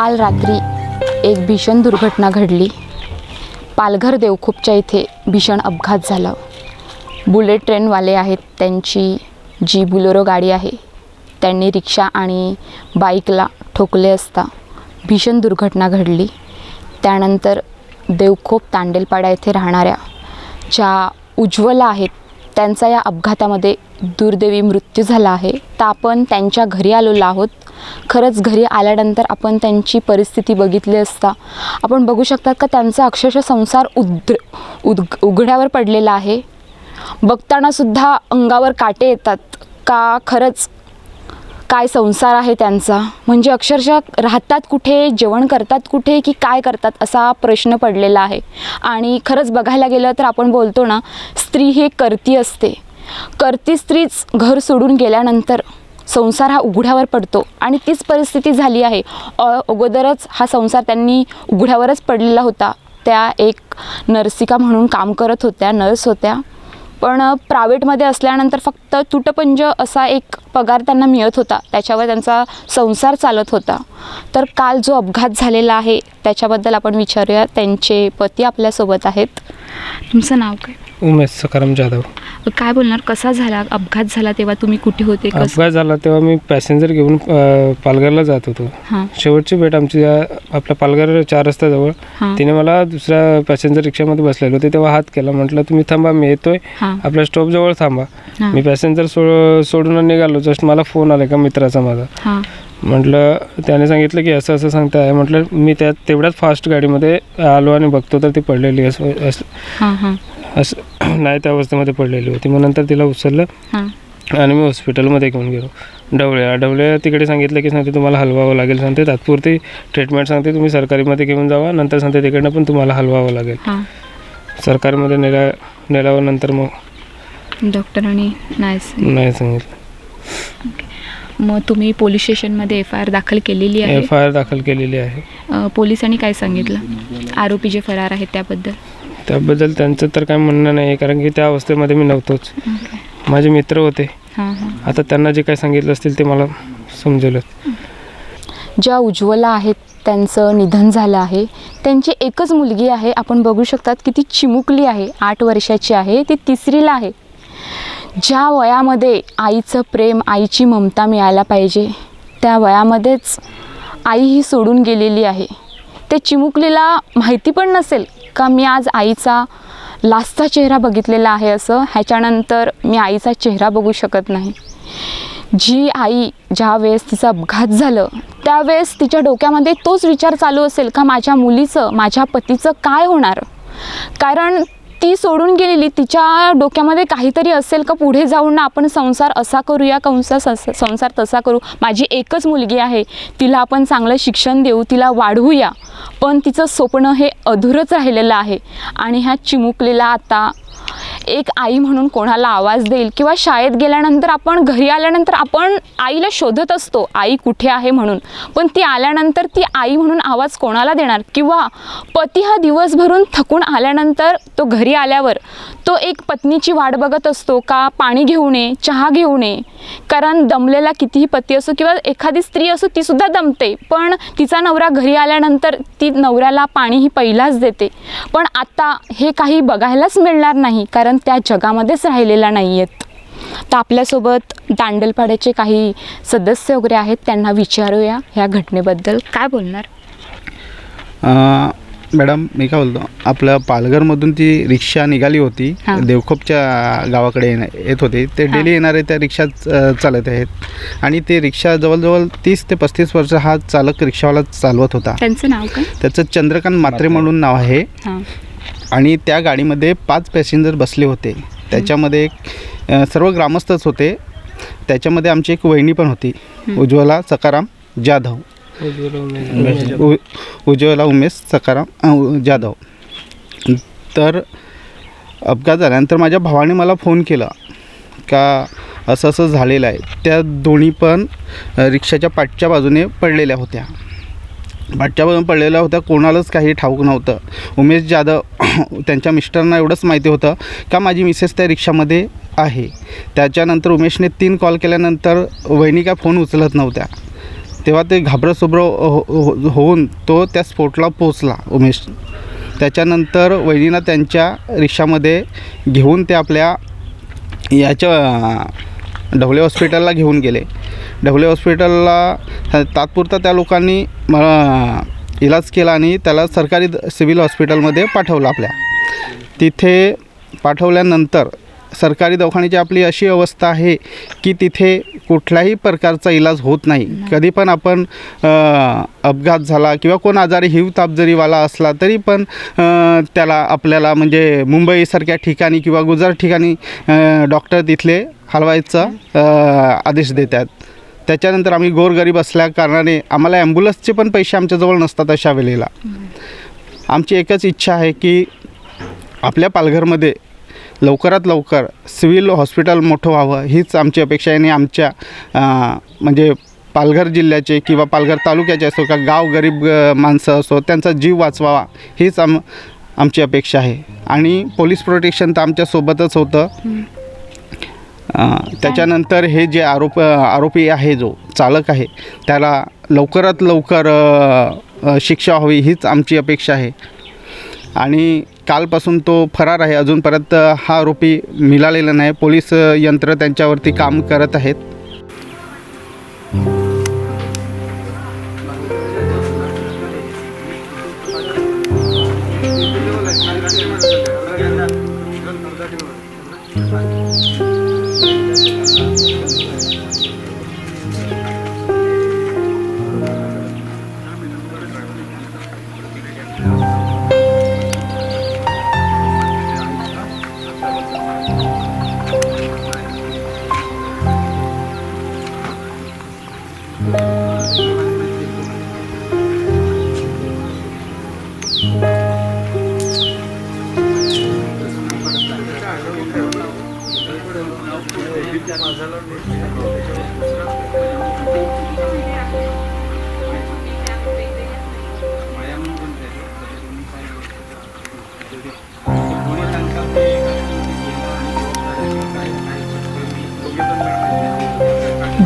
काल रात्री एक भीषण दुर्घटना घडली। पालघर देवखोपच्या इथे भीषण अपघात झाला। बुलेट ट्रेनवाले आहेत, त्यांची जी बुलेरो गाडी आहे त्यांनी रिक्षा आणि बाईकला ठोकले असता भीषण दुर्घटना घडली। त्यानंतर देवखोप तांडेलपाडा येथे राहणाऱ्या ज्या उज्ज्वला आहेत त्यांचा या अपघातामध्ये दुर्दैवी मृत्यू झाला आहे। तर आपण त्यांच्या घरी आलेलो आहोत। खरंच घरी आल्यानंतर आपण त्यांची परिस्थिती बघितली असता आपण बघू शकतात का त्यांचा अक्षरशः संसार उघड्यावर पडलेला आहे। बघताना सुद्धा अंगावर काटे येतात का खरंच काय संसार आहे त्यांचा, म्हणजे अक्षरशः राहतात कुठे, जेवण करतात कुठे की काय करतात असा प्रश्न पडलेला आहे। आणि खरंच बघायला गेलं तर आपण बोलतो ना, स्त्री ही करती असते। करती स्त्रीच घर सोडून गेल्यानंतर संसार हा उघड्यावर पडतो आणि तीच परिस्थिती झाली आहे। अगोदरच हा संसार त्यांनी उघड्यावरच पडलेला होता। त्या एक नर्सिका म्हणून काम करत होत्या, नर्स होत्या, पण प्रायव्हेटमध्ये असल्यानंतर फक्त तुटपुंज असा एक पगार त्यांना मिळत होता, त्याच्यावर त्यांचा संसार चालत होता। तर काल जो अपघात झालेला आहे त्याच्याबद्दल आपण विचारूया। त्यांचे पती आपल्यासोबत आहेत। तुमचं नाव काय? उमेश सकाराम जाधव। काय बोलणार, कसा झाला अपघात? झाला तेव्हा तुम्ही कुठे होते? अपघात झाला तेव्हा मी पॅसेंजर घेऊन पालघरला जात होतो। शेवटची भेट आमची आपल्या पालघर 4 रस्त्याजवळ। तिने मला दुसऱ्या पॅसेंजर रिक्षामध्ये बसलेलो होते तेव्हा हात केला, म्हटलं तुम्ही थांबा, मी येतोय, आपल्या स्टॉपजवळ थांबा। मी पॅसेंजर सोडून निघालो, जस्ट मला फोन आला का मित्राचा माझा। म्हटलं त्याने सांगितलं की असं असं सांगता आहे। म्हटलं मी तेवढ्याच फास्ट गाडीमध्ये आलो आणि बघतो तर ती पडलेली असं नाही त्या अवस्थेमध्ये पडलेली होती। मग नंतर तिला उचललं आणि मी हॉस्पिटलमध्ये घेऊन गेलो डवळे तिकडे सांगितलं की सांगते तुम्हाला हलवावं लागेल, सांगते तात्पुरती ट्रीटमेंट, सांगते तुम्ही सरकारीमध्ये घेऊन जावा, नंतर सांगते तिकडनं पण तुम्हाला हलवावं लागेल। सरकारीमध्ये नेल्यावर नंतर मग डॉक्टरांनी नाही सांगितलं। मग तुम्ही पोलीस स्टेशनमध्ये FIR दाखल केलेली आहे? FIR दाखल केलेली आहे। पोलिसांनी काय सांगितलं आरोपी जे फरार आहेत त्याबद्दल? त्यांचं तर काय म्हणणं नाही, कारण की त्या अवस्थेमध्ये मी नव्हतोच, माझे मित्र होते। आता त्यांना जे काय सांगितलं असतील ते मला समजलं। ज्या उज्ज्वला आहेत त्यांचं निधन झालं आहे। त्यांची एकच मुलगी आहे, आपण बघू शकतात किती चिमुकली आहे, 8 वर्षाची आहे, ती 3रीला आहे। ज्या वयामध्ये आईचं प्रेम, आईची ममता मिळायला पाहिजे त्या वयामध्येच आई ही सोडून गेलेली आहे। ते चिमुकलीला माहिती पण नसेल का मी आज आईचा लास्टचा चेहरा बघितलेला आहे असं, ह्याच्यानंतर मी आईचा चेहरा बघू शकत नाही। जी आई ज्या वेळेस तिचा अपघात झालं त्यावेळेस तिच्या डोक्यामध्ये तोच विचार चालू असेल का माझ्या मुलीचं, माझ्या पतीचं काय होणार, कारण ती सोडून गेलेली। तिच्या डोक्यामध्ये काहीतरी असेल का पुढे जाऊन आपण संसार असा करूया, संसार तसा करू, माझी एकच मुलगी आहे, तिला आपण चांगलं शिक्षण देऊ, तिला वाढवूया, पण तिचं स्वप्न हे अधुरच राहिलेलं आहे। आणि ह्या चिमुकलीला आता एक आई म्हणून कोणाला आवाज देईल, किंवा शाळेत गेल्यानंतर आपण घरी आल्यानंतर आपण आईला शोधत असतो आई कुठे आहे म्हणून, पण ती आल्यानंतर ती आई म्हणून आवाज कोणाला देणार? किंवा पती हा दिवसभरून थकून आल्यानंतर तो घरी आल्यावर तो एक पत्नीची वाट बघत असतो का पाणी घेऊन ये, चहा घेऊन ये, कारण दमलेला कितीही पती असो किंवा एखादी स्त्री असो ती सुद्धा दमते, पण तिचा नवरा घरी आल्यानंतर ती नवऱ्याला पाणी ही पहिलाच देते। पण आता हे काही बघायलाच मिळणार नाही, कारण त्या जगामध्येच राहिलेला नाही आहेत। तर आपल्यासोबत तांडेलपाड्याचे काही सदस्य वगैरे आहेत, त्यांना विचारूया ह्या घटनेबद्दल काय बोलणार। मॅडम मी काय बोलतो, आपल्या पालघरमधून ती रिक्षा निघाली होती, देवखोपच्या गावाकडे येत होती। ते डेली येणारे त्या रिक्षा चालत आहेत आणि ते रिक्षा जवळजवळ 30 ते 35 वर्ष हा चालक रिक्षावाला चालवत होता। त्यांचं नाव काय? त्याचं चंद्रकांत म्हात्रे म्हणून नाव आहे। आणि त्या गाडीमध्ये 5 पॅसेंजर बसले होते, त्याच्यामध्ये सर्व ग्रामस्थच होते, त्याच्यामध्ये आमची एक वहिनी पण होती, उज्ज्वला सकाराम जाधव, उज्ज्वला उमेश सकाराम जाधव। तर अपघात झाल्यानंतर माझ्या भावाने मला फोन केला का असं असं झालेलं आहे। त्या दोन्ही पण रिक्षाच्या पाठच्या बाजूने पडलेल्या होत्या, कोणालाच काही ठाऊक नव्हतं। उमेश जाधव त्यांच्या मिस्टरांना एवढंच माहिती होतं का माझी मिसेस त्या रिक्षामध्ये आहे। त्याच्यानंतर उमेशने 3 कॉल केल्यानंतर वहिनी काय फोन उचलत नव्हत्या। तेव्हा ते घाबरतसुब्र होऊन तो त्या स्पॉटला पोचला उमेश. त्याच्यानंतर वहिनीनं त्यांच्या रिक्षामध्ये घेऊन ते आपल्या याच्या ढवळे हॉस्पिटलला घेऊन गेले. ढवळे हॉस्पिटलला तात्पुरता त्या लोकांनी इलाज केला आणि त्याला सरकारी सिव्हिल हॉस्पिटलमध्ये पाठवलं. आपल्या तिथे पाठवल्यानंतर सरकारी दवाखान्याची आपली अशी अवस्था आहे की तिथे कुठल्याही प्रकारचा इलाज होत नाही. कधी पण आपण अपघात झाला किंवा कोण आजारी हिवताप जरी वाला असला तरी पण त्याला आपल्याला म्हणजे मुंबईसारख्या ठिकाणी किंवा गुजरात ठिकाणी डॉक्टर तिथले हलवायचा आदेश देतात. त्याच्यानंतर आम्ही गोरगरीब असल्या कारणाने आम्हाला ॲम्ब्युलन्सचे पण पैसे आमच्याजवळ नसतात. अशा वेळेला आमची एकच इच्छा आहे की आपल्या पालघरमध्ये लवकरात लवकर सिव्हिल हॉस्पिटल मोठं व्हावं हीच आमची अपेक्षा आहे. आणि आमच्या म्हणजे पालघर जिल्ह्याचे किंवा पालघर तालुक्याचे असो का गाव गरीब माणसं असो त्यांचा जीव वाचवावा हीच आमची अपेक्षा आहे. आणि पोलीस प्रोटेक्शन तर आमच्यासोबतच होतं. त्याच्यानंतर हे जे आरोपी आहे जो चालक आहे त्याला लवकरात लवकर शिक्षा व्हावी हीच आमची अपेक्षा आहे. आणि कालपासून तो फरार आहे. अजूनपर्यंत हा आरोपी मिळालेला नाही. पोलीस यंत्र त्यांच्यावरती काम करत आहेत.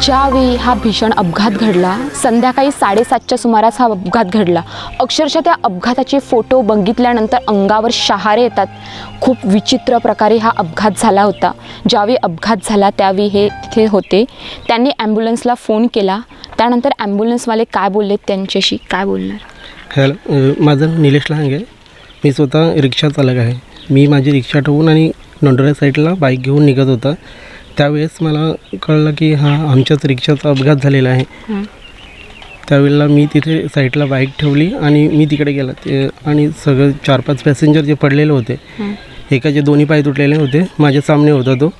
ज्यावेळी हा भीषण अपघात घडला, संध्याकाळी 7:30च्या सुमारास हा अपघात घडला. अक्षरशः त्या अपघाताचे फोटो बघितल्यानंतर अंगावर शहारे येतात. खूप विचित्र प्रकारे हा अपघात झाला होता. ज्यावेळी अपघात झाला त्यावेळी हे तिथे होते. त्यांनी ॲम्ब्युलन्सला फोन केला. त्यानंतर ॲम्ब्युलन्सवाले काय बोलले त्यांच्याशी काय बोलणार? हॅलो, माझं नाव निलेश लहांगे. मी स्वतः रिक्षा चालक आहे. मी माझी रिक्षा ठेवून आणि नोंडोरा साईडला बाईक घेऊन निघत होता. त्यावेळेस मला कळलं की आमच्याच रिक्षाचा अपघात झालेला आहे. त्यावेळेला मी तिथे साईडला बाईक ठेवली आणि मी तिकडे गेला आणि सगळं 4-5 पॅसेंजर जे पडलेले होते, एकाचे दोन्ही पाय तुटलेले होते. माझ्या सामने होता तो.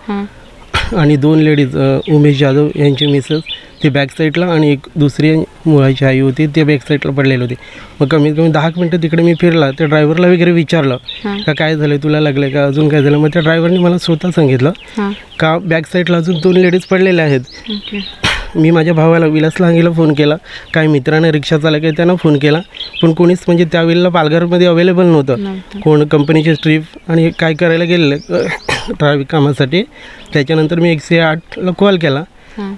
आणि 2 लेडीज उमेश जाधव यांची मिसेस ते बॅक साईडला आणि एक दुसरी मुलाची आई होती ते बॅक साईडला पडलेले होते. मग कमीत कमी 10 मिनटं तिकडे मी फिरला. त्या ड्रायव्हरला वगैरे विचारलं का काय झालं, तुला लागलं का, अजून काय झालं. मग त्या ड्रायव्हरने मला स्वतः सांगितलं का बॅक साईडला अजून 2 लेडीज पडलेल्या आहेत. मी माझ्या भावाला विलास लांगेला फोन केला. काही मित्रांना रिक्षा चालक आहे त्यांना फोन केला, पण कोणीच म्हणजे त्यावेळेला पालघरमध्ये अवेलेबल नव्हतं. कोण कंपनीचे ट्रिप आणि काय करायला गेलेलं ट्रॅफिक कामासाठी. त्याच्यानंतर मी 108ला कॉल केला.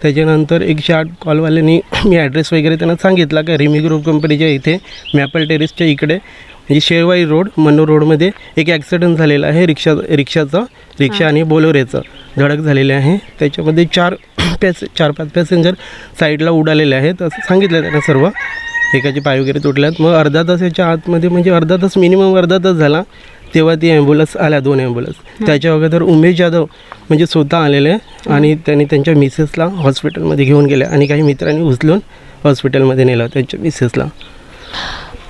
त्याच्यानंतर 108 कॉलवाल्यांनी मी ॲड्रेस वगैरे त्यांना सांगितला का रिमी ग्रुप कंपनीच्या इथे मॅपल टेरेसच्या इकडे म्हणजे शेरवाई रोड मनोर रोडमध्ये एक ॲक्सिडेंट झालेला आहे. रिक्षा आणि बोलोरेचं धडक झालेले आहे. त्याच्यामध्ये 4-5 पॅसेंजर साईडला उडालेले आहेत असं सांगितलं त्यांना सर्व. एकाचे पाय वगैरे तुटल्यात. मग अर्धा तासाच्या आतमध्ये म्हणजे अर्धा तास मिनिमम अर्धा तास झाला तेव्हा ती ॲम्ब्युलन्स आल्या, 2 ॲम्ब्युलन्स. त्याच्या अगोदर उमेश जाधव म्हणजे स्वतः आलेले आणि त्यांनी त्यांच्या मिसेसला हॉस्पिटलमध्ये घेऊन गेले आणि काही मित्रांनी उचलून हॉस्पिटलमध्ये नेलं त्यांच्या मिसेसला.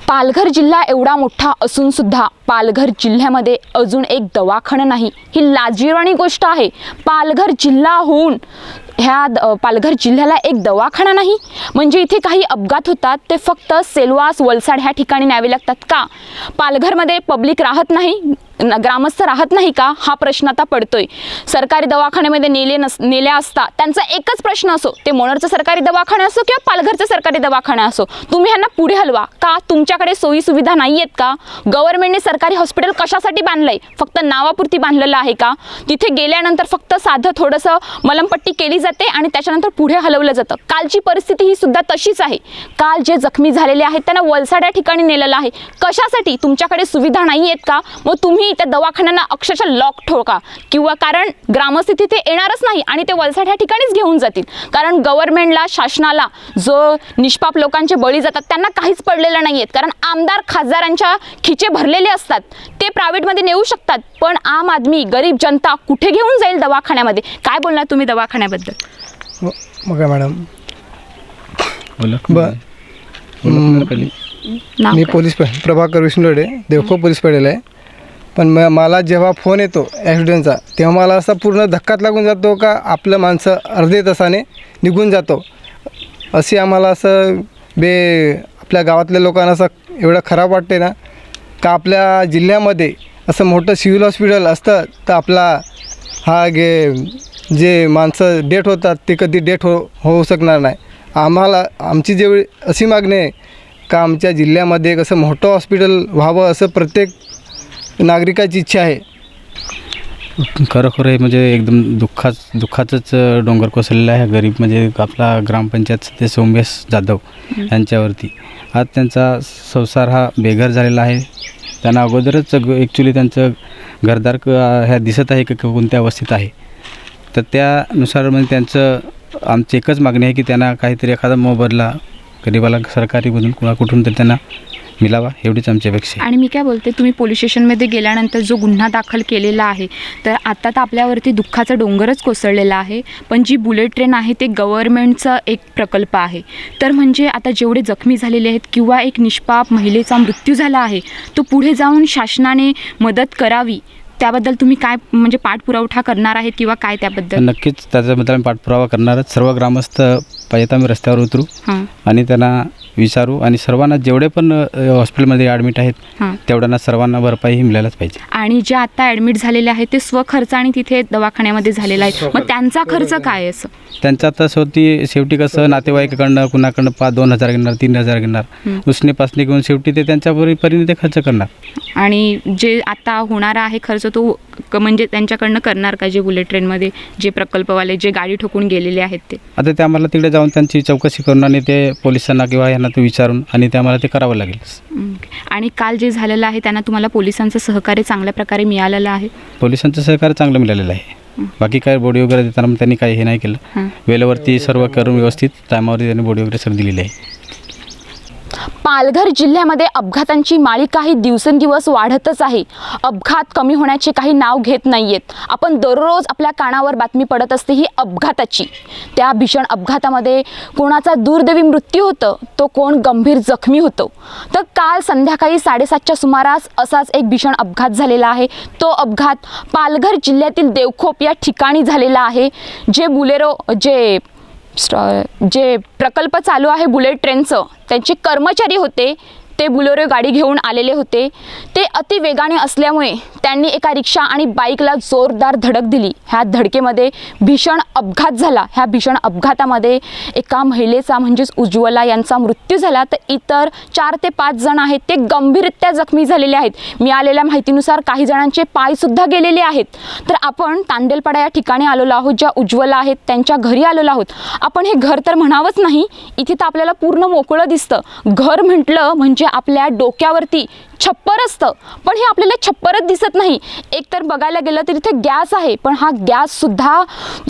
पालघर जिल्हा एवढा मोठा असून सुद्धा पालघर जिल्ह्यामध्ये अजून एक दवाखाना नाही, ही लाजिरवाणी गोष्ट आहे. पालघर जिल्हा होऊन ह्या पालघर जिल्ह्याला एक दवाखाना नाही. म्हणजे इथे काही अपघात होतात ते फक्त सेलवास वलसाड ह्या ठिकाणी न्यावे लागतात का? पालघरमध्ये पब्लिक राहत नाही, ग्रामस्थ राहत नाही का हा प्रश्न आता पडतोय. सरकारी दवाखान्यामध्ये नेल्या असता त्यांचा एकच प्रश्न असो, ते मोनरचा सरकारी दवाखाना असो किंवा पालघरचा सरकारी दवाखाना असो, तुम्ही ह्यांना पुढे हलवा का? तुमच्याकडे सोयी सुविधा नाही आहेत का? गव्हर्नमेंटने सरकारी हॉस्पिटल कशासाठी बांधलंय? फक्त नावापुरती बांधलेलं आहे का? तिथे गेल्यानंतर फक्त साधं थोडंसं मलमपट्टी केली जाते आणि त्याच्यानंतर पुढे हलवलं जातं. कालची परिस्थिती ही सुद्धा तशीच आहे. काल जे जखमी झालेले आहेत त्यांना वलसाड या ठिकाणी नेलेलं आहे. कशासाठी? तुमच्याकडे सुविधा नाही आहेत का? मग तुम्ही त्या दवाखान्यांना अक्षरशः लॉक ठोका, किंवा कारण ग्रामस्थ तिथे येणारच नाही आणि ते वलसाड ह्या ठिकाणीच घेऊन जातील. कारण गव्हर्नमेंटला, शासनाला जो निष्पाप लोकांचे बळी जातात त्यांना काहीच पडलेलं नाही आहेत. कारण आमदार खासदारांच्या खिचे भरलेले असतात, ते प्रायव्हेटमध्ये नेऊ शकतात, पण आम आदमी, गरीब जनता कुठे घेऊन जाईल दवाखान्यामध्ये? काय बोलणार तुम्ही दवाखान्याबद्दल? मग मॅडम नाव मी काय? पोलीस प्रभाकर विष्णुडे, देवखो पोलीस पडेल आहे. पण मला जेव्हा फोन येतो ॲक्सिडेंटचा, तेव्हा मला असा पूर्ण धक्काच लागून जातो का आपलं माणसं अर्धे तासाने निघून जातो. अशी आम्हाला असं आपल्या गावातल्या लोकांना असं एवढं खराब वाटते ना, का आपल्या जिल्ह्यामध्ये असं मोठं सिव्हिल हॉस्पिटल असतं तर आपला जे माणसं डेथ होतात ते कधी डेथ होऊ शकणार नाही. आमची जेवढी अशी मागणी आहे का आमच्या जिल्ह्यामध्ये कसं मोठं हॉस्पिटल व्हावं असं प्रत्येक नागरिकाची इच्छा आहे. खरोखर हे म्हणजे एकदम दुःखाचंच डोंगर कोसळलेला आहे गरीब म्हणजे आपला ग्रामपंचायत सदस्य उमेश जाधव यांच्यावरती. आज त्यांचा संसार हा बेघर झालेला आहे. त्यांना अगोदरच ॲक्च्युली त्यांचं घरदार ह्या दिसत आहे की कोणत्या अवस्थेत आहे. तर त्यानुसार म्हणजे त्यांचं आमची एकच मागणी आहे की त्यांना काहीतरी एखादा मोबदला गरीबाला सरकारीमधून कुठून तरी त्यांना मिळावा, एवढीच आमची अपेक्षा आहे. आणि मी काय बोलते, तुम्ही पोलीस स्टेशनमध्ये गेल्यानंतर जो गुन्हा दाखल केलेला आहे, तर आता तर आपल्यावरती दुःखाचा डोंगरच कोसळलेला आहे. पण जी बुलेट ट्रेन आहे ते गव्हर्नमेंटचा एक प्रकल्प आहे. तर म्हणजे आता जेवढे जखमी झालेले आहेत किंवा एक निष्पाप महिलेचा मृत्यू झाला आहे, तो पुढे जाऊन शासनाने मदत करावी, त्याबद्दल तुम्ही काय म्हणजे पाठपुरावा करणार आहेत किंवा काय त्याबद्दल? नक्कीच त्याच्याबद्दल आम्ही पाठपुरावा करणारच. सर्व ग्रामस्थ पाहिजे आम्ही रस्त्यावर उतरू आणि त्यांना विचारू आणि सर्वांना जेवढे पण हॉस्पिटलमध्ये ॲडमिट आहेत तेवढ्यांना सर्वांना भरपाईही मिळायलाच पाहिजे. आणि जे आता ॲडमिट झालेले आहेत ते स्वखर्च आणि तिथे दवाखान्यामध्ये झालेला आहे, मग त्यांचा खर्च काय असं? त्यांचं आता शेवटी कसं नातेवाईकाकडनं कुणाकडनं 2,000 घेणार, 3,000 घेणार, उसने घेऊन शेवटी ते त्यांच्या परीने ते खर्च करणार. आणि जे आता होणारा आहे खर्च तो म्हणजे त्यांच्याकडनं करणार का, जे बुलेट ट्रेनमध्ये जे प्रकल्पवाले जे गाडी ठोकून गेलेले आहेत ते? आता ते आम्हाला तिकडे जाऊन त्यांची चौकशी करून आणि ते पोलिसांना किंवा यांना ते विचारून आणि ते आम्हाला ते करावं लागेल. आणि काल जे झालेलं आहे त्यांना तुम्हाला पोलिसांचं सहकार्य चांगल्या प्रकारे मिळालेलं आहे? पोलिसांचं सहकार्य चांगलं मिळालेलं आहे. बाकी काय बॉडी वगैरे देताना त्यांनी काही हे नाही केलं. वेळेवरती सर्व करून व्यवस्थित टायमावरती त्यांनी बॉडी वगैरे सर्व दिलेली आहे. पालघर जिल्ह्यामध्ये अपघातांची मालिका ही दिवसेंदिवस वाढतच आहे. अपघात कमी होण्याचे काही नाव घेत नाही आहेत. आपण दररोज आपल्या कानावर बातमी पडत असते ही अपघाताची. त्या भीषण अपघातामध्ये कोणाचा दुर्दैवी मृत्यू होतं, तो कोण गंभीर जखमी होतो. तर काल संध्याकाळी 7:30च्या सुमारास असाच एक भीषण अपघात झालेला आहे. तो अपघात पालघर जिल्ह्यातील देवखोप या ठिकाणी झालेला आहे. जे प्रकल्प चालू आहे बुलेट ट्रेनचं, त्यांचे कर्मचारी होते, ते बुलेरो गाडी घेऊन आलेले होते. ते अति वेगाने असल्यामुळे त्यांनी एका रिक्षा आणि बाईकला जोरदार धडक दिली. ह्या धडकेमध्ये भीषण अपघात झाला. ह्या भीषण अपघातामध्ये एका महिलेचा म्हणजेच उज्ज्वला यांचा मृत्यू झाला, तर इतर 4 ते 5 जण आहेत ते गंभीररित्या जखमी झालेले आहेत. मिळालेल्या माहितीनुसार काही जणांचे पायसुद्धा गेलेले आहेत. तर आपण तांडेलपाडा या ठिकाणी आलेलो आहोत, ज्या उज्ज्वला आहेत त्यांच्या घरी आलेलो आहोत. आपण हे घर तर म्हणावंच नाही, इथे तर आपल्याला पूर्ण मोकळं दिसतं. घर म्हटलं म्हणजे आपल्या डोक्यावरती छप्पर असतं, पण हे आपल्याला छप्परच दिसत नाही. एक तर बघायला गेलं तर इथे गॅस आहे, पण हा गॅस सुद्धा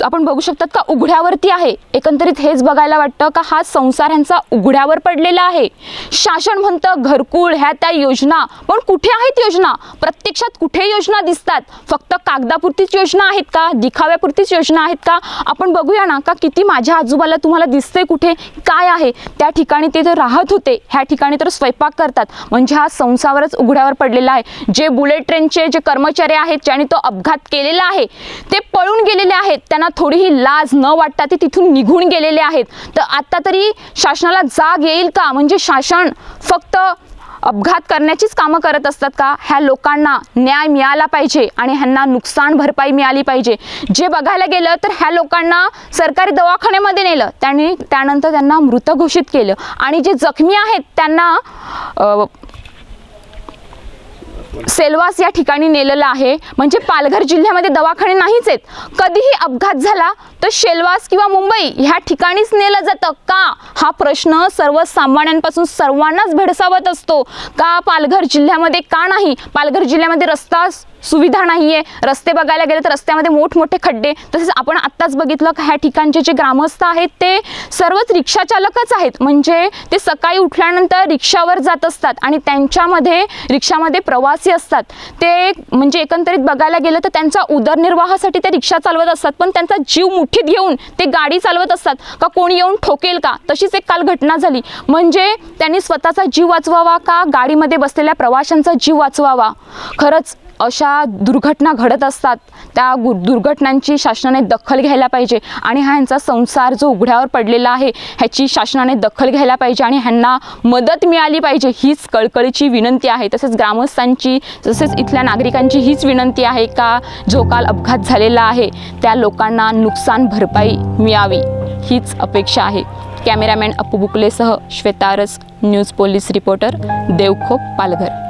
आपण बघू शकतात का उघड्यावरती आहे. एकंदरीत हेच बघायला वाटतं का हा संसार ह्यांचा उघड्यावर पडलेला आहे. शासन म्हणतं घरकुल ह्या त्या योजना, पण कुठे आहेत योजना? प्रत्यक्षात कुठे योजना दिसतात? फक्त कागदापुरतीच योजना आहेत का? दिखाव्यापुरतीच योजना आहेत का? आपण बघूया ना का किती माझ्या आजूबाला तुम्हाला दिसतंय कुठे काय आहे. त्या ठिकाणी ते तर राहत होते, ह्या ठिकाणी तर स्वयंपाक करतात. म्हणजे हा संसार उघड्यावर पडलेला आहे. जे बुलेट ट्रेनचे जे कर्मचारी आहेत ज्यांनी तो अपघात केलेला आहे ते पळून गेलेले आहेत. त्यांना थोडीही लाज न वाटता ते तिथून निघून गेलेले आहेत. तर आता तरी शासनाला जाग येईल का? म्हणजे शासन फक्त अपघात करण्याचीच कामं करत असतात का? ह्या लोकांना न्याय मिळाला पाहिजे आणि ह्यांना नुकसान भरपाई मिळाली पाहिजे. जे बघायला गेलं तर ह्या लोकांना सरकारी दवाखान्यामध्ये नेलं, त्यानंतर त्यांना मृत घोषित केलं आणि जे जखमी आहेत त्यांना सेल्वास या ठिकाणी नेलेलं आहे. म्हणजे पालघर जिल्ह्यामध्ये दवाखाने नाहीच आहेत. कधीही अपघात झाला तर सेल्वास किंवा मुंबई ह्या ठिकाणीच नेलं जातं का, हा प्रश्न सर्वसामान्यांपासून सर्वांनाच भेडसावत असतो. का पालघर जिल्ह्यामध्ये का नाही? पालघर जिल्ह्यामध्ये रस्ता सुविधा नाही आहे. रस्ते बघायला गेले तर रस्त्यामध्ये मोठमोठे खड्डे. तसेच आपण आत्ताच बघितलं की ह्या ठिकाणचे जे ग्रामस्थ आहेत ते सर्वच रिक्षा चालकच आहेत. म्हणजे ते सकाळी उठल्यानंतर रिक्षावर जात असतात आणि त्यांच्यामध्ये रिक्षामध्ये प्रवासी असतात. ते म्हणजे एकंदरीत बघायला गेलं तर त्यांचा उदरनिर्वाहासाठी ते रिक्षा चालवत असतात, पण त्यांचा जीव मुठीत घेऊन ते गाडी चालवत असतात का कोणी येऊन ठोकेल का. तशीच एक काल घटना झाली. म्हणजे त्यांनी स्वतःचा जीव वाचवावा का गाडीमध्ये बसलेल्या प्रवाशांचा जीव वाचवावा. खरंच अशा दुर्घटना घडत असतात. त्या दुर्घटनांची शासनाने दखल घ्यायला पाहिजे आणि ह्यांचा संसार जो उघड्यावर पडलेला आहे ह्याची शासनाने दखल घ्यायला पाहिजे आणि ह्यांना मदत मिळाली पाहिजे. हीच कळकळीची विनंती आहे. तसेच ग्रामस्थांची तसेच इथल्या नागरिकांची हीच विनंती आहे का जो काल अपघात झालेला आहे त्या लोकांना नुकसान भरपाई मिळावी, हीच अपेक्षा आहे. कॅमेरामॅन अप्पू बुकलेसह Shweta Aras, news police reporter, Devkhop, Palghar.